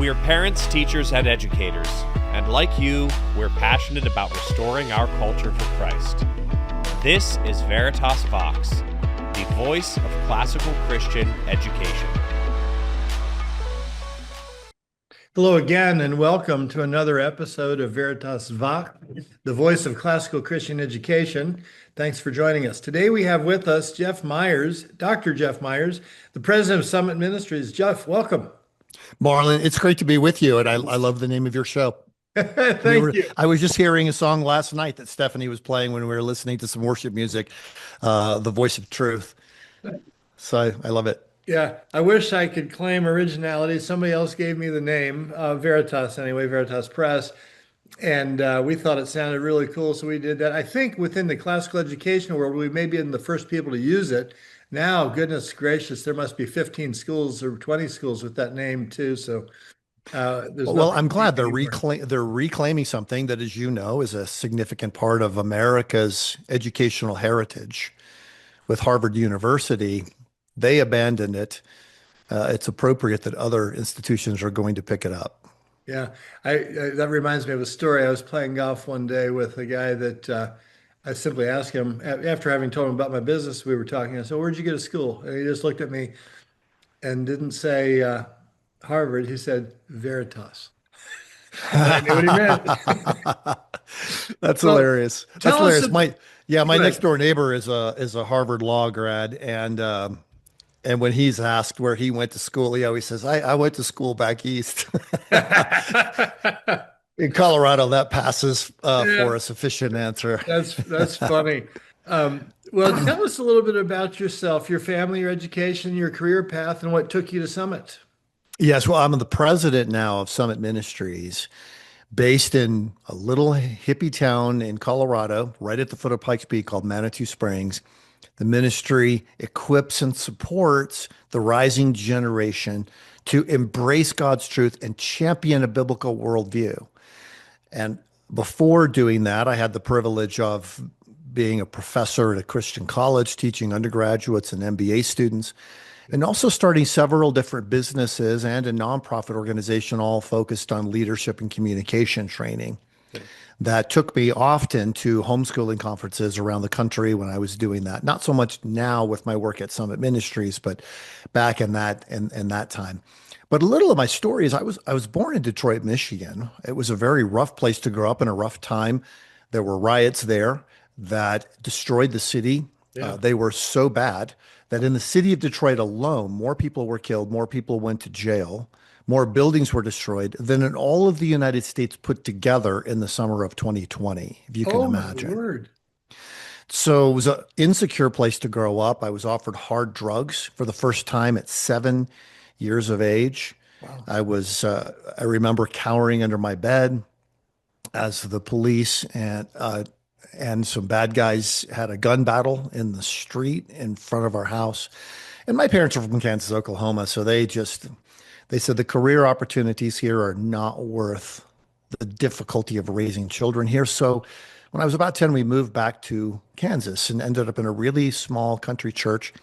We're parents, teachers, and educators, and like you, we're passionate about restoring our culture for Christ. This is Veritas Vox, the voice of classical Christian education. Hello again, and welcome to another episode of Veritas Vox, the voice of classical Christian education. Thanks for joining us. Today we have with us Jeff Myers, Dr. Jeff Myers, the president of Summit Ministries. Jeff, welcome. Marlon, it's great to be with you, and I love the name of your show. Thank you. I was just hearing a song last night that Stephanie was playing when we were listening to some worship music, The Voice of Truth. So I love it. Yeah, I wish I could claim originality. Somebody else gave me the name, Veritas anyway, Veritas Press, and we thought it sounded really cool, so we did that. I think within the classical education world, we may be in the first people to use it. Now, goodness gracious, there must be 15 schools or 20 schools with that name too. So well, I'm glad they're reclaiming something that, as you know, is a significant part of America's educational heritage. With Harvard University, they abandoned it. It's appropriate that other institutions are going to pick it up. Yeah, that reminds me of a story. I was playing golf one day with a guy that I simply asked him, after having told him about my business, we were talking. I said, "Where'd you go to school?" And he just looked at me and didn't say Harvard. He said Veritas. I knew what he meant. That's hilarious. That's hilarious. My Good. next door neighbor is a Harvard law grad, and when he's asked where he went to school, he always says, "I went to school back east." In Colorado, that passes for a sufficient answer. That's funny. Well, tell us a little bit about yourself, your family, your education, your career path, and what took you to Summit. Yes, well, I'm the president now of Summit Ministries, based in a little hippie town in Colorado, right at the foot of Pikes Peak, called Manitou Springs. The ministry equips and supports the rising generation to embrace God's truth and champion a biblical worldview. And before doing that, I had the privilege of being a professor at a Christian college, teaching undergraduates and MBA students, and also starting several different businesses and a nonprofit organization, all focused on leadership and communication training. That took me often to homeschooling conferences around the country when I was doing that. Not so much now with my work at Summit Ministries, but back in that time. But a little of my story is I was born in Detroit, Michigan. It was a very rough place to grow up in, a rough time. There were riots there that destroyed the city. Yeah. They were so bad that in the city of Detroit alone, more people were killed, more people went to jail, more buildings were destroyed than in all of the United States put together in the summer of 2020, if you can imagine. My word. So it was an insecure place to grow up. I was offered hard drugs for the first time at 7 years of age. Wow. I remember cowering under my bed as the police and some bad guys had a gun battle in the street in front of our house. And my parents are from Kansas, Oklahoma, so they said the career opportunities here are not worth the difficulty of raising children here. So when I was about 10, we moved back to Kansas and ended up in a really small country church.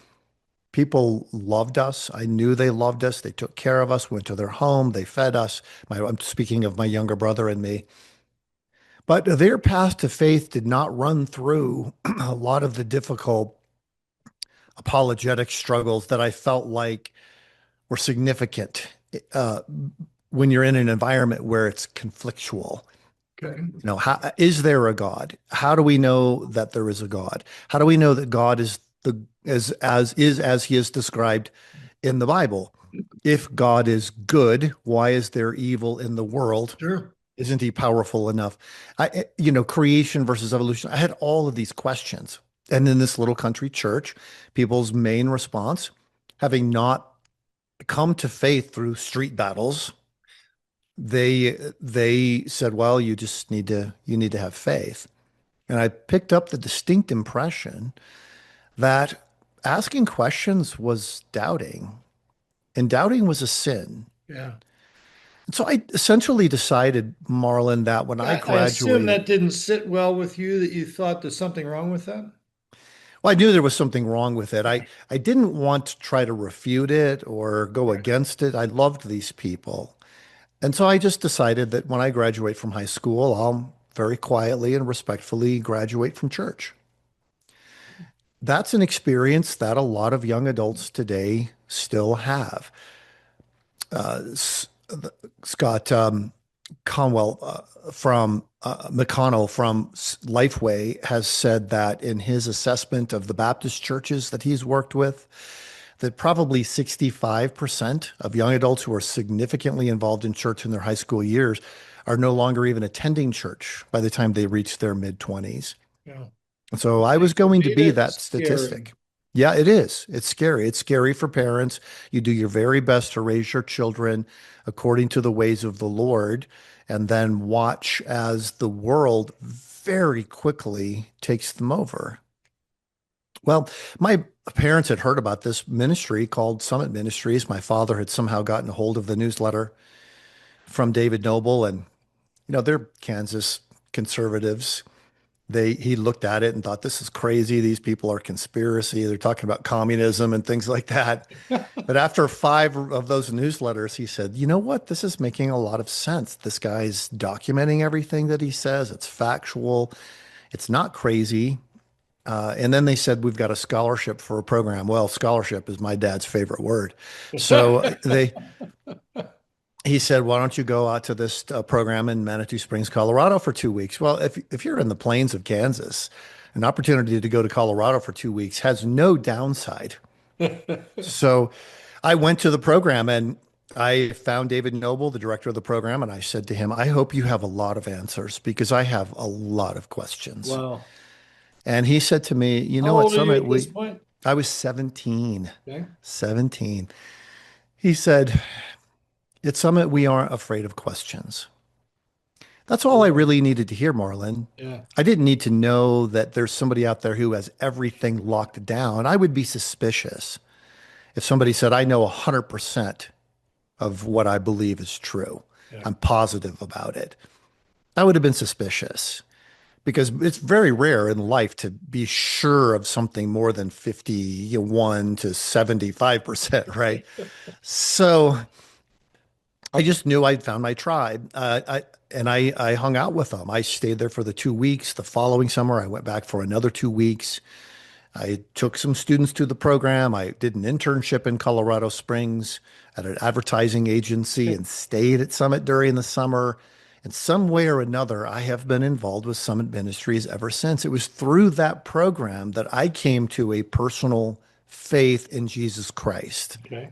People loved us. I knew they loved us. They took care of us, went to their home, they fed us. I'm speaking of my younger brother and me. But their path to faith did not run through a lot of the difficult apologetic struggles that I felt like were significant when you're in an environment where it's conflictual. Okay. You know, is there a God? How do we know that there is a God? How do we know that God is as he is described in the Bible? If God is good, why is there evil in the world? Sure. Isn't he powerful enough? Creation versus evolution. I had all of these questions. And in this little country church, people's main response, having not come to faith through street battles, they said, well, you need to have faith. And I picked up the distinct impression that asking questions was doubting, and doubting was a sin. Yeah. And so I essentially decided, Marlon, that when I I assume graduated, that didn't sit well with you, that you thought there's something wrong with that. well, I knew there was something wrong with it. I didn't want to try to refute it or go against it. I loved these people. And so I just decided that when I graduate from high school, I'll very quietly and respectfully graduate from church. That's an experience that a lot of young adults today still have. Scott Conwell from McConnell from Lifeway has said that in his assessment of the Baptist churches that he's worked with, that probably 65% of young adults who are significantly involved in church in their high school years are no longer even attending church by the time they reach their mid 20s. Yeah. So I was To going to me, be that's that scary. statistic. Yeah, it is. It's scary. It's scary for parents. You do your very best to raise your children according to the ways of the Lord, and then watch as the world very quickly takes them over. Well, my parents had heard about this ministry called Summit Ministries. My father had somehow gotten a hold of the newsletter from David Noble, and they're Kansas conservatives. He looked at it and thought, this is crazy. These people are conspiracy. They're talking about communism and things like that. But after five of those newsletters, he said, you know what? This is making a lot of sense. This guy's documenting everything that he says. It's factual. It's not crazy. And then they said, we've got a scholarship for a program. Well, scholarship is my dad's favorite word. So he said, why don't you go out to this program in Manitou Springs, Colorado for 2 weeks? Well, if you're in the plains of Kansas, an opportunity to go to Colorado for 2 weeks has no downside. So I went to the program and I found David Noble, the director of the program, and I said to him, I hope you have a lot of answers because I have a lot of questions. Wow. And he said to me, How at old are you Summit, at this point? I was 17, Okay. 17. He said, at Summit, we aren't afraid of questions. That's all I really needed to hear, Marlon. Yeah. I didn't need to know that there's somebody out there who has everything locked down. I would be suspicious if somebody said, I know 100% of what I believe is true. Yeah. I'm positive about it. I would have been suspicious because it's very rare in life to be sure of something more than 51 to 75%, right? So I just knew I'd found my tribe. I hung out with them. I stayed there for the 2 weeks. The following summer, I went back for another 2 weeks. I took some students to the program. I did an internship in Colorado Springs at an advertising agency and stayed at Summit during the summer. In some way or another, I have been involved with Summit Ministries ever since. It was through that program that I came to a personal faith in Jesus Christ. Okay.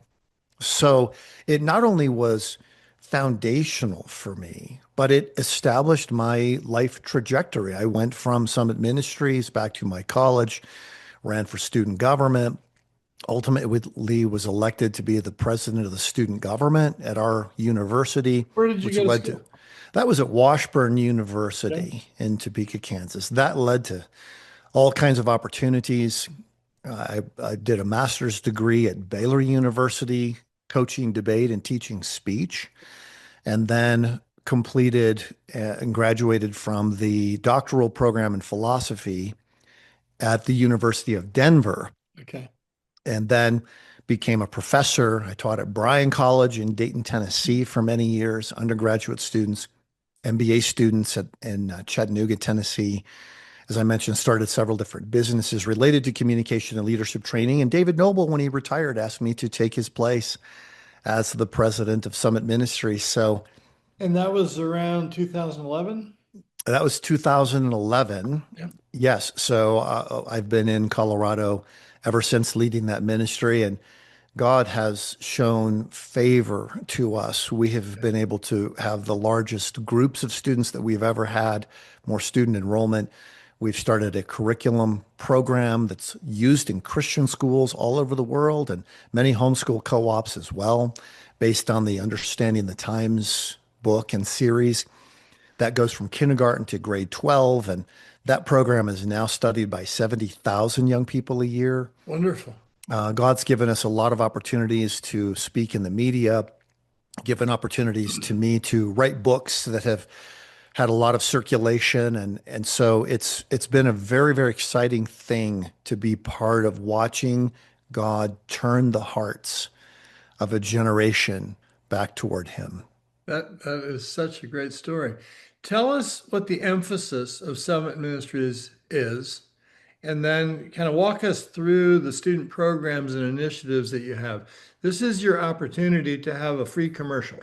So it not only was foundational for me, but it established my life trajectory. I went from Summit Ministries back to my college, ran for student government, ultimately was elected to be the president of the student government at our university, Where did you which go to led to, school? that was at Washburn Okay. University in Topeka, Kansas. That led to all kinds of opportunities. I did a master's degree at Baylor University, coaching debate and teaching speech, and then completed and graduated from the doctoral program in philosophy at the University of Denver, Okay. and then became a professor. I taught at Bryan College in Dayton, Tennessee for many years, undergraduate students, MBA students in Chattanooga, Tennessee. As I mentioned, started several different businesses related to communication and leadership training. And David Noble, when he retired, asked me to take his place as the president of Summit Ministries. So And that was around 2011? that was 2011. Yeah. Yes. So I've been in Colorado ever since leading that ministry, and God has shown favor to us. We have been able to have the largest groups of students that we've ever had, more student enrollment. We've started a curriculum program that's used in Christian schools all over the world and many homeschool co-ops as well, based on the Understanding the Times book and series that goes from kindergarten to grade 12. And that program is now studied by 70,000 young people a year. Wonderful. God's given us a lot of opportunities to speak in the media, given opportunities to me to write books that have had a lot of circulation. And so it's been a very, very exciting thing to be part of watching God turn the hearts of a generation back toward him. That is such a great story. Tell us what the emphasis of Summit Ministries is, and then kind of walk us through the student programs and initiatives that you have. This is your opportunity to have a free commercial.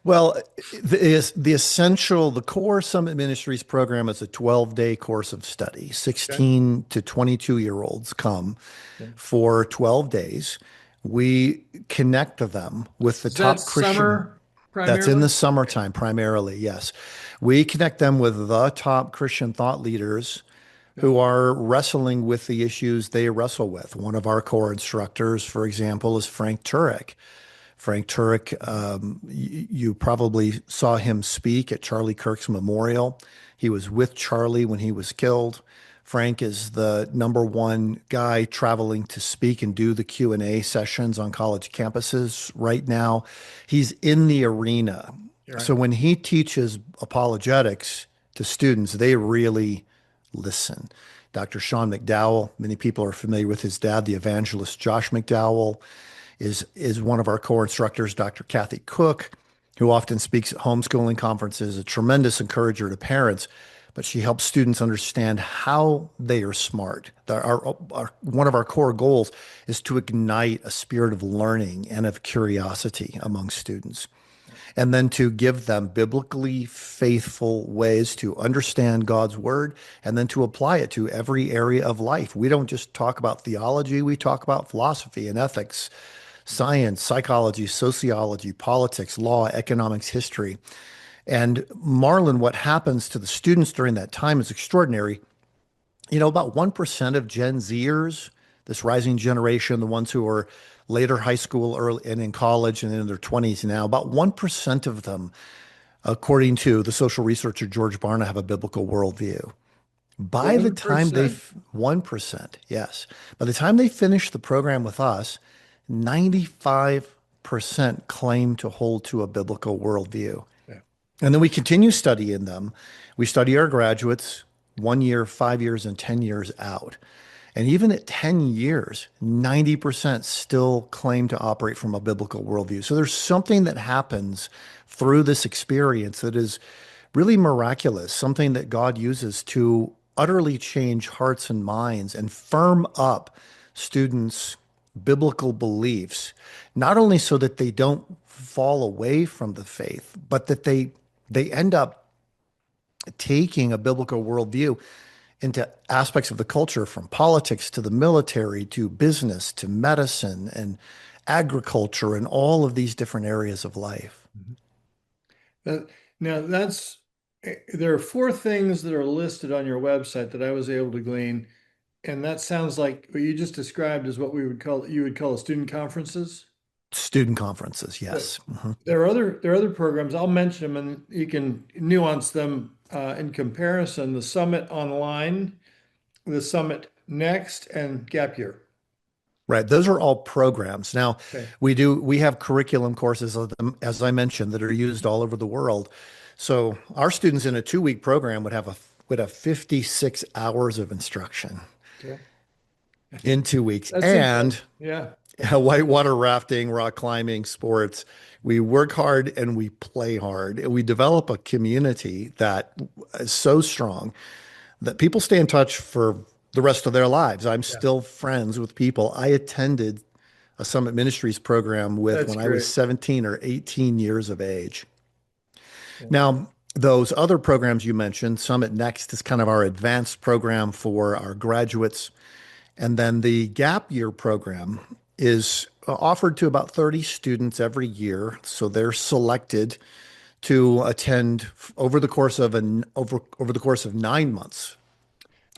Well, the core Summit Ministries program is a 12-day course of study. Okay. 16 to 22-year-olds come Okay. for 12 days. We connect them with the Is that top Christian. summer That's in primarily? the summertime primarily, yes. We connect them with the top Christian thought leaders Yeah. who are wrestling with the issues they wrestle with. One of our core instructors, for example, is Frank Turek. Frank Turek, you probably saw him speak at Charlie Kirk's memorial. He was with Charlie when he was killed. Frank is the number one guy traveling to speak and do the Q&A sessions on college campuses right now. He's in the arena. You're right. So when he teaches apologetics to students, they really listen. Dr. Sean McDowell, many people are familiar with his dad, the evangelist Josh McDowell is one of our core instructors, Dr. Kathy Cook, who often speaks at homeschooling conferences, a tremendous encourager to parents, but she helps students understand how they are smart. One of our core goals is to ignite a spirit of learning and of curiosity among students, and then to give them biblically faithful ways to understand God's word and then to apply it to every area of life. We don't just talk about theology, we talk about philosophy and ethics, science, psychology, sociology, politics, law, economics, history. And Marlon, what happens to the students during that time is extraordinary. About 1% of Gen Zers, this rising generation, the ones who are later high school early and in college and in their 20s now, about 1% of them, according to the social researcher George Barna, have a biblical worldview. By the time 1%. 1%, yes. By the time they finish the program with us, 95% claim to hold to a biblical worldview. Yeah. And then we continue studying them. We study our graduates 1 year, 5 years, and 10 years out. And even at 10 years, 90% still claim to operate from a biblical worldview. So there's something that happens through this experience that is really miraculous, something that God uses to utterly change hearts and minds and firm up students' biblical beliefs, not only so that they don't fall away from the faith, but that they end up taking a biblical worldview into aspects of the culture, from politics to the military to business to medicine and agriculture and all of these different areas of life. That, now there are four things that are listed on your website that I was able to glean, and that sounds like what you just described is what you would call student conferences. Student conferences, yes. There are other programs. I'll mention them, and you can nuance them in comparison. The Summit Online, the Summit Next, and Gap Year. Right. Those are all programs. Now, Okay. we have curriculum courses, as I mentioned, that are used all over the world. So our students in a 2-week program would have 56 hours of instruction Okay. in 2 weeks. That's And impressive. Yeah. whitewater rafting, rock climbing, sports. We work hard and we play hard. And we develop a community that is so strong that people stay in touch for the rest of their lives. I'm Yeah. still friends with people I attended a Summit Ministries program with That's when I was great. 17 or 18 years of age. Yeah. Now, those other programs you mentioned, Summit Next is kind of our advanced program for our graduates. And then the Gap Year program is offered to about 30 students every year. So they're selected to attend over the course of over the course of 9 months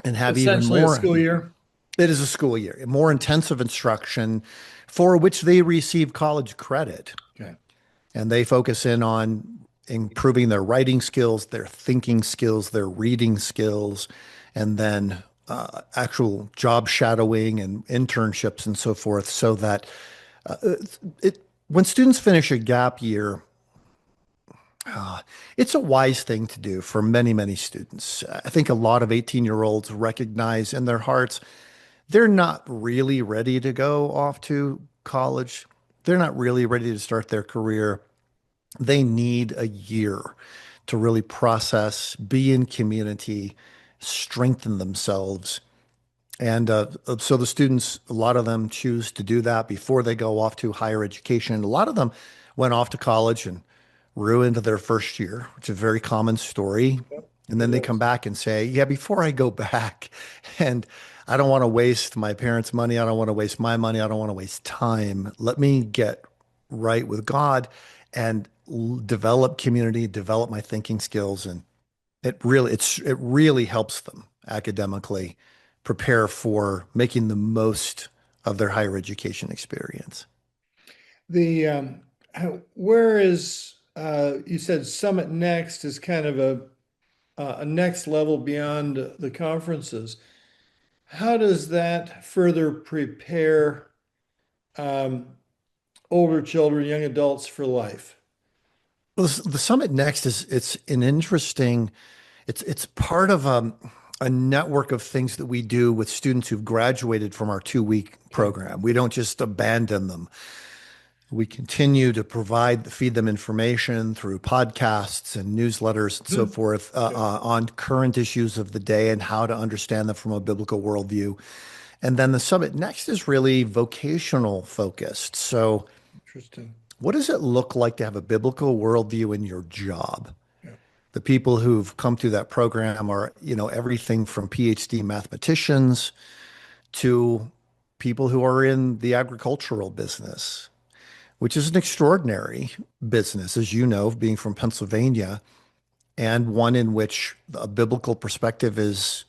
and have even Essentially a more. school year. It is a school year, more intensive instruction for which they receive college credit. Okay. And they focus in on improving their writing skills, their thinking skills, their reading skills, and then actual job shadowing and internships and so forth, so that when students finish a gap year, it's a wise thing to do for many, many students. I think a lot of 18-year-olds recognize in their hearts they're not really ready to go off to college. they're not really ready to start their career. They need a year to really process, be in community, strengthen themselves. And so the students, a lot of them choose to do that before they go off to higher education. A lot of them went off to college and ruined their first year, which is a very common story. Yep, And it then they come is. back and say, yeah, before I go back, and I don't want to waste my parents' money. I don't want to waste my money. I don't want to waste time. Let me get right with God and develop community, develop my thinking skills. And it really helps them academically prepare for making the most of their higher education experience. The where is you said Summit Next is kind of a next level beyond the conferences. How does that further prepare um, older children, young adults for life? Well, the Summit Next is it's an interesting, it's part of a network of things that we do with students who've graduated from our 2 week Okay. program. We don't just abandon them. We continue to feed them information through podcasts and newsletters and so Mhm. forth Okay. on current issues of the day and how to understand them from a biblical worldview. And then the Summit Next is really vocational focused. So, Interesting. what does it look like to have a biblical worldview in your job? Yeah. The people who've come through that program are, everything from PhD mathematicians to people who are in the agricultural business, which is an extraordinary business, as you know, being from Pennsylvania, and one in which a biblical perspective is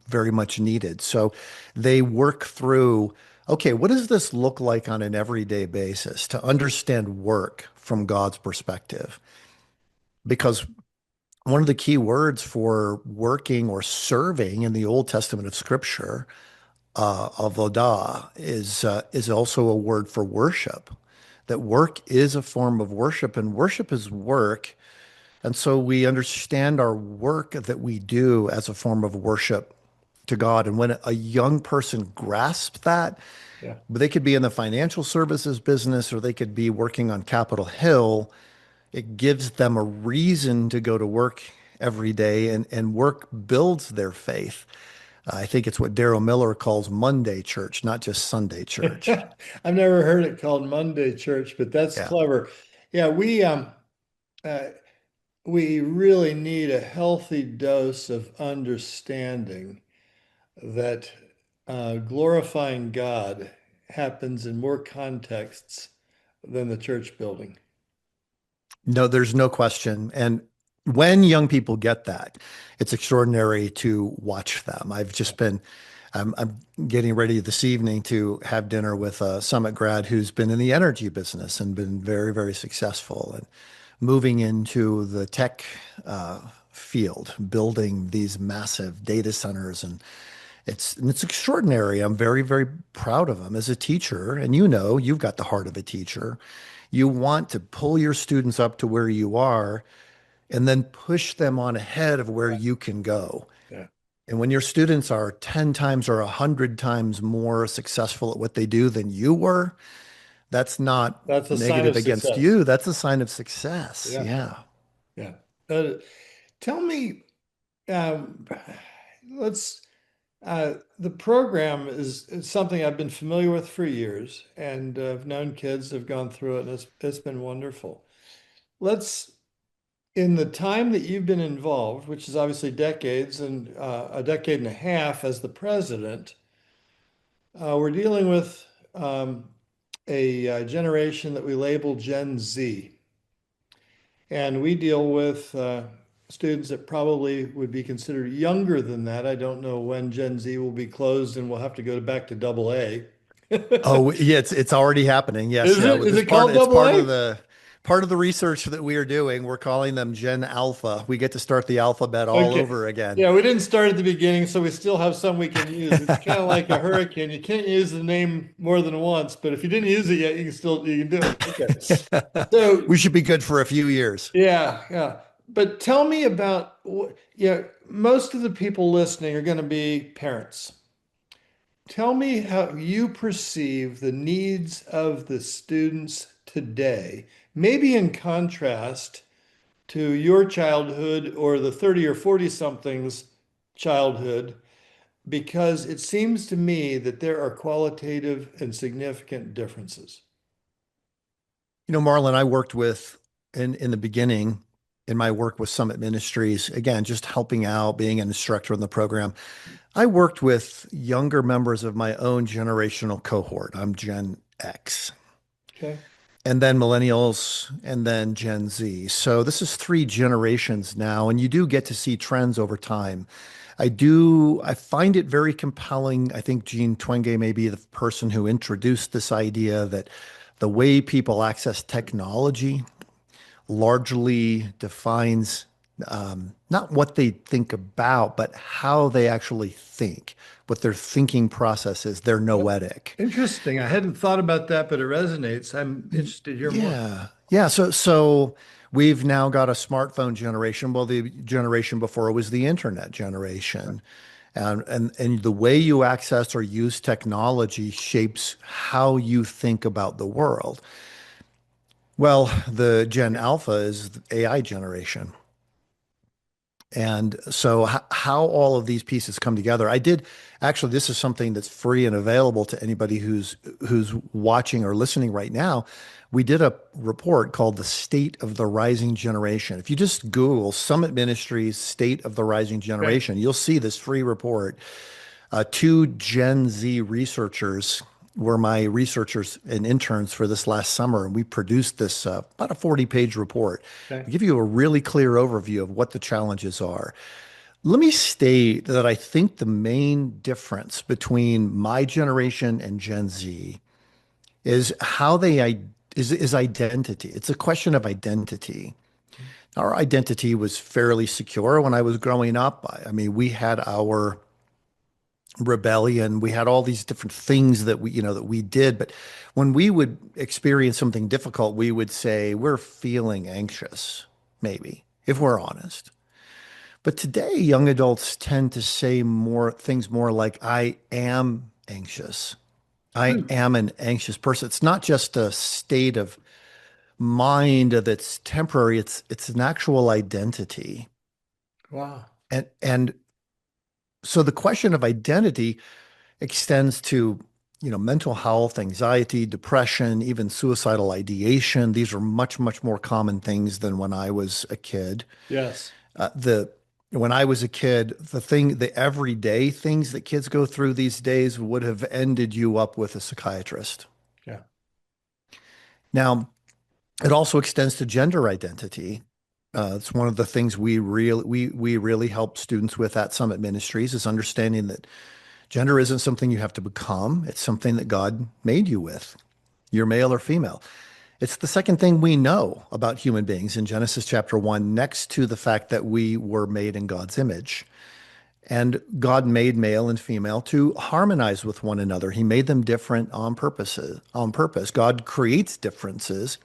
very much needed. So they work through, okay, what does this look like on an everyday basis to understand work from God's perspective? Because one of the key words for working or serving in the Old Testament of Scripture, avodah, is also a word for worship. That work is a form of worship, and worship is work. And so we understand our work that we do as a form of worship to God. And when a young person grasps that, Yeah. they could be in the financial services business or they could be working on Capitol Hill. It gives them a reason to go to work every day, and work builds their faith. I think it's what Daryl Miller calls Monday church, not just Sunday church. I've never heard it called Monday Church, but that's Yeah. clever. Yeah, uh, we really need a healthy dose of understanding that glorifying God happens in more contexts than the church building. No, there's no question. And when young people get that, it's extraordinary to watch them. I'm getting ready this evening to have dinner with a Summit grad who's been in the energy business and been very, very successful and moving into the tech field, building these massive data centers. And it's extraordinary. I'm very, very proud of him as a teacher. And you've got the heart of a teacher. You want to pull your students up to where you are and then push them on ahead of where Yeah. you can go. Yeah. And when your students are 10 times or 100 times more successful at what they do than you were, that's not That's a sign negative of against success. you. That's a sign of success. Yeah. Yeah. Yeah. Uh, Tell me, um, let's, the program is something I've been familiar with for years, and I've known kids that have gone through it, and it's been wonderful. Let's, in the time that you've been involved, which is obviously decades and a decade and a half as the president, we're dealing with a generation that we label Gen Z. And we deal with students that probably would be considered younger than that. I don't know when Gen Z will be closed and we'll have to go back to double A. Oh, yeah, it's already happening. Yes, Is yeah. it? With Is this it called it's double part of A? the research that we are doing. We're calling them Gen Alpha. We get to start the alphabet all Okay. over again. Yeah, we didn't start at the beginning, so we still have some we can use. It's kind of like a hurricane. You can't use the name more than once, but if you didn't use it yet, you can do it. Okay. So We should be good for a few years. yeah, yeah. But tell me about, yeah, most of the people listening are going to be parents. tell me how you perceive the needs of the students today, maybe in contrast to your childhood or the 30 or 40 somethings childhood, because it seems to me that there are qualitative and significant differences. Marlon, I worked with in the beginning in my work with Summit Ministries, again, just helping out, being an instructor in the program. I worked with younger members of my own generational cohort. I'm Gen X, Okay. and then millennials, and then Gen Z. So this is three generations now, and you do get to see trends over time. I find it very compelling. I think Jean Twenge may be the person who introduced this idea that the way people access technology largely defines not what they think about, but how they actually think, what their thinking process is. They're noetic. Interesting. I hadn't thought about that, but it resonates. I'm interested to hear more. Yeah. Yeah. So we've now got a smartphone generation. Well, the generation before it was the internet generation. And the way you access or use technology shapes how you think about the world. Well, the Gen Alpha is the AI generation. And so how all of these pieces come together. I did actually, this is something that's free and available to anybody who's watching or listening right now. We did a report called The State of the Rising Generation. If you just Google Summit Ministries State of the Rising Okay. Generation, you'll see this free report. Two Gen Z researchers were my researchers and interns for this last summer, and we produced this about a 40-page report Okay. to give you a really clear overview of what the challenges are. Let me state that I think the main difference between my generation and Gen Z is how is identity. It's a question of identity. Our identity was fairly secure when I was growing up. I mean, we had our rebellion. We had all these different things that we did. But when we would experience something difficult, we would say, we're feeling anxious, maybe, if we're honest. But today, young adults tend to say more like, I am anxious. I Hmm. am an anxious person. It's not just a state of mind that's temporary. It's an actual identity. Wow. And so the question of identity extends to, mental health, anxiety, depression, even suicidal ideation. These are much, much more common things than when I was a kid. Yes. The When I was a kid, the everyday things that kids go through these days would have ended you up with a psychiatrist. Yeah. Now, it also extends to gender identity. It's one of the things we really help students with at Summit Ministries is understanding that gender isn't something you have to become. It's something that God made you with. You're male or female. It's the second thing we know about human beings in Genesis chapter 1, next to the fact that we were made in God's image. And God made male and female to harmonize with one another. He made them different on purpose. God creates differences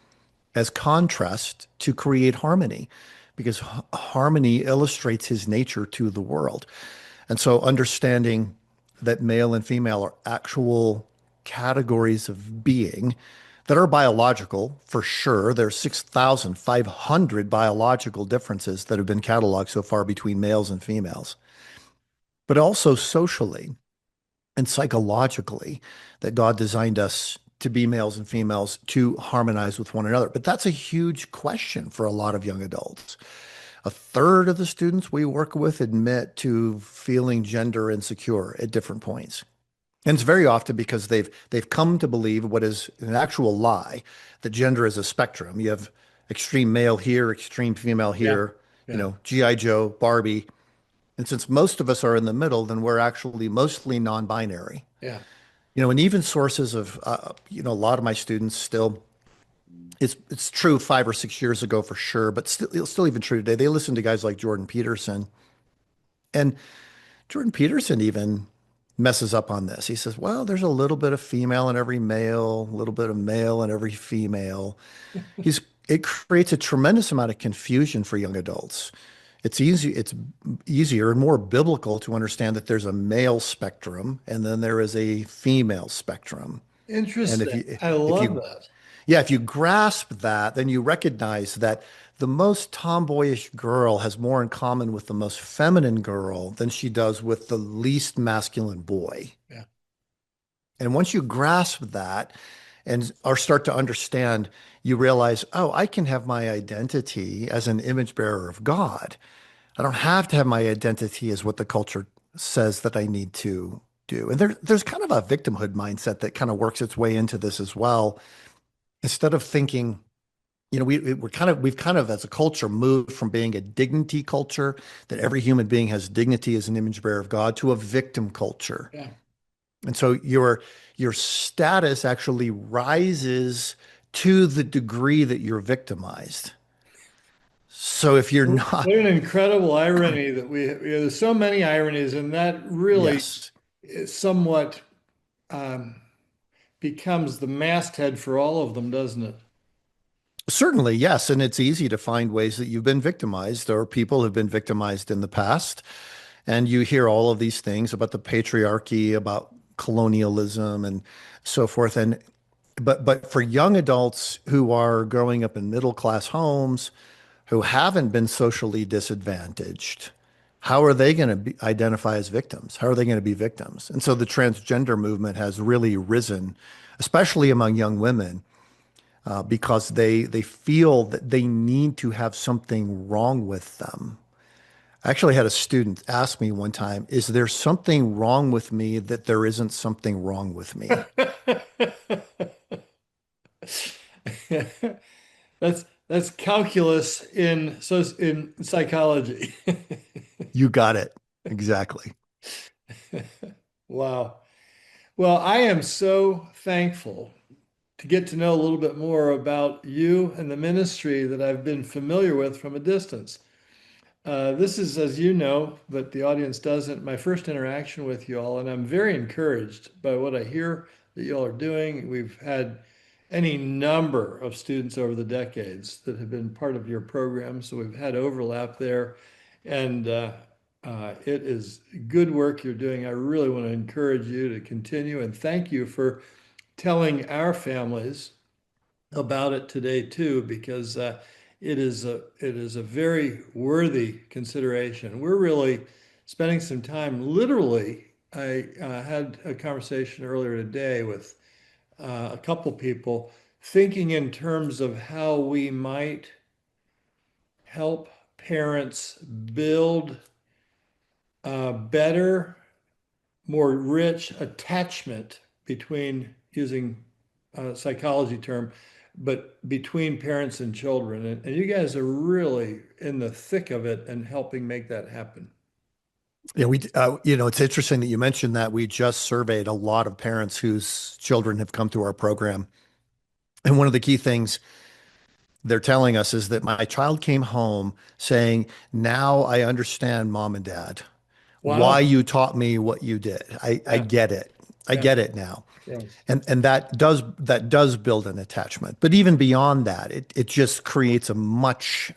as contrast to create harmony, because harmony illustrates his nature to the world. And so understanding that male and female are actual categories of being that are biological, for sure. There's 6,500 biological differences that have been cataloged so far between males and females, but also socially and psychologically, that God designed us to be males and females to harmonize with one another. But that's a huge question for a lot of young adults. A third of the students we work with admit to feeling gender insecure at different points. And it's very often because they've come to believe what is an actual lie, that gender is a spectrum. You have extreme male here, extreme female Yeah. here, Yeah. G.I. Joe, Barbie. And since most of us are in the middle, then we're actually mostly non-binary. Yeah. And even sources of, a lot of my students still, it's true 5 or 6 years ago for sure, but still even true today. They listen to guys like Jordan Peterson. And Jordan Peterson even messes up on this. He says, well, there's a little bit of female in every male, a little bit of male in every female. It creates a tremendous amount of confusion for young adults. it's easier and more biblical to understand that there's a male spectrum and then there is a female spectrum. And Interesting. I if love you that. yeah, if you grasp that, then you recognize that the most tomboyish girl has more in common with the most feminine girl than she does with the least masculine boy. Yeah. And once you grasp that and or start to understand, you realize, oh, I can have my identity as an image bearer of God. I don't have to have my identity as what the culture says that I need to do. And there's kind of a victimhood mindset that kind of works its way into this as well. Instead of thinking, we've kind of as a culture moved from being a dignity culture that every human being has dignity as an image bearer of God to a victim culture. Yeah. And so your status actually rises to the degree that you're victimized. So if you're not, What an incredible irony that there's so many ironies, and that really yes, is somewhat um, becomes the masthead for all of them, doesn't it? certainly, yes. And it's easy to find ways that you've been victimized or people have been victimized in the past. And you hear all of these things about the patriarchy, about colonialism and so forth. And but for young adults who are growing up in middle class homes, who haven't been socially disadvantaged, how are they going to identify as victims? How are they going to be victims? And so the transgender movement has really risen, especially among young women, because they feel that they need to have something wrong with them. I actually had a student ask me one time, is there something wrong with me that there isn't something wrong with me? That's calculus in psychology. You got it. Exactly. Wow. Well, I am so thankful to get to know a little bit more about you and the ministry that I've been familiar with from a distance. This is, as you know, but the audience doesn't, my first interaction with you all, and I'm very encouraged by what I hear that you all are doing. We've had any number of students over the decades that have been part of your program, so we've had overlap there, and it is good work you're doing. I really want to encourage you to continue, and thank you for telling our families about it today too, because it is a very worthy consideration. We're really spending some time. Literally, I had a conversation earlier today with a couple people thinking in terms of how we might help parents build better, more rich attachment between using a psychology term, but between parents and children. And you guys are really in the thick of it and helping make that happen. Yeah, it's interesting that you mentioned that. We just surveyed a lot of parents whose children have come through our program. And one of the key things they're telling us is that my child came home saying, now I understand mom and dad, why Wow. you taught me what you did. I Yeah. get it. I Yeah. get it now. Yes. And that does build an attachment. But even beyond that, it just creates a much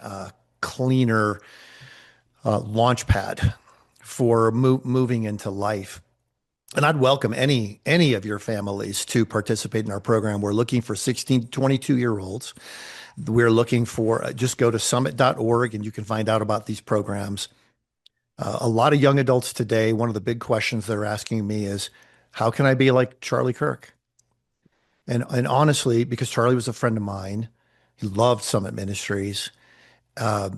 cleaner launch pad for moving into life. And I'd welcome any of your families to participate in our program. We're looking for 16 to 22 year olds. We're looking for just go to summit.org and you can find out about these programs. A lot of young adults today, one of the big questions they're asking me is, how can I be like Charlie Kirk? And honestly, because Charlie was a friend of mine, he loved Summit Ministries. Uh,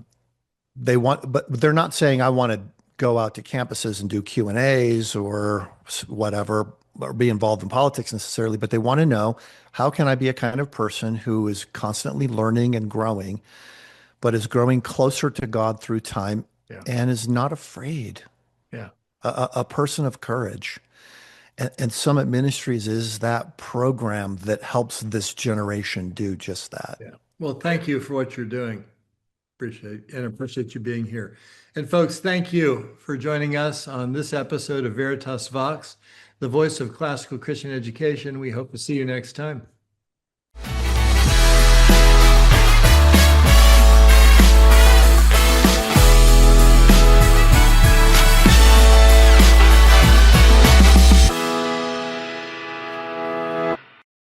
but they're not saying I want to go out to campuses and do Q&As or whatever, or be involved in politics necessarily, but they want to know, how can I be a kind of person who is constantly learning and growing, but is growing closer to God through time Yeah. and is not afraid, Yeah. a person of courage. And Summit Ministries is that program that helps this generation do just that. Yeah. Well, thank you for what you're doing. Appreciate you being here. And folks, thank you for joining us on this episode of Veritas Vox, the voice of classical Christian education. We hope to see you next time.